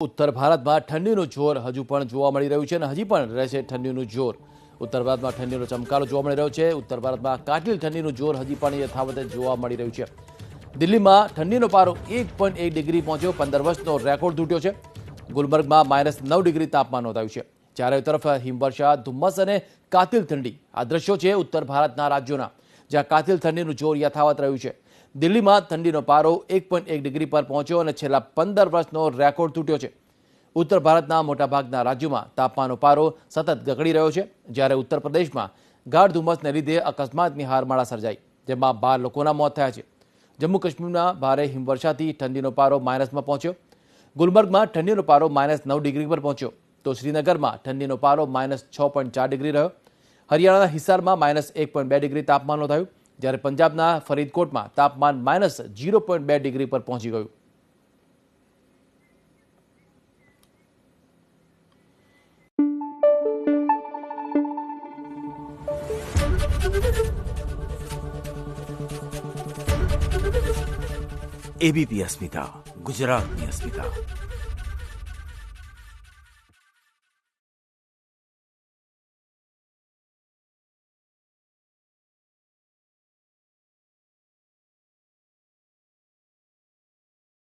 ઉત્તર ભારતમાં ઠંડીનું જોર હજુ પણ જોવા મળી રહ્યું છે અને હજી પણ રહેશે ઠંડીનું જોર. ઉત્તર ભારતમાં ઠંડીનો ચમકારો જોવા મળી રહ્યો છે. ઉત્તર ભારતમાં કાતિલ ઠંડીનું જોર હજી પણ યથાવત જોવા મળી રહ્યું છે. દિલ્હીમાં ઠંડીનો પારો 1.1 ડિગ્રી પહોંચ્યો, 15 વર્ષનો રેકોર્ડ તૂટ્યો છે. ગુલબર્ગમાં -9 ડિગ્રી તાપમાન નોંધાયું છે. ચારે તરફ હિમવર્ષા, ધુમ્મસ અને કાતિલ ઠંડી. આ દ્રશ્યો છે ઉત્તર ભારતના રાજ્યોના, જ્યાં કાતિલ ઠંડીનું જોર યથાવત રહ્યું છે. દિલ્હીમાં ઠંડીનો પારો 1.1 ડિગ્રી પર પહોંચ્યો અને છેલ્લા 15 વર્ષનો રેકોર્ડ તૂટ્યો છે. ઉત્તર ભારતના મોટાભાગના રાજ્યોમાં તાપમાનનો પારો સતત ગગડી રહ્યો છે. જ્યારે ઉત્તર પ્રદેશમાં ગાઢ ધુમ્મસને લીધે અકસ્માતની હારમાળા સર્જાઈ, જેમાં 12 લોકોના મોત થયા છે. જમ્મુ કાશ્મીરમાં ભારે હિમવર્ષાથી ઠંડીનો પારો માઇનસમાં પહોંચ્યો. ગુલબર્ગમાં ઠંડીનો પારો -9 ડિગ્રી પર પહોંચ્યો, તો શ્રીનગરમાં ઠંડીનો પારો -6.4 ડિગ્રી રહ્યો. હરિયાણાના હિસારમાં -1.2 ડિગ્રી તાપમાન નોંધાયું, જ્યારે પંજાબના ફરીદકોટમાં તાપમાન -0.2 ડિગ્રી પર પહોંચી ગયું. એબીપી અસ્મિતા, ગુજરાતની અસ્મિતા.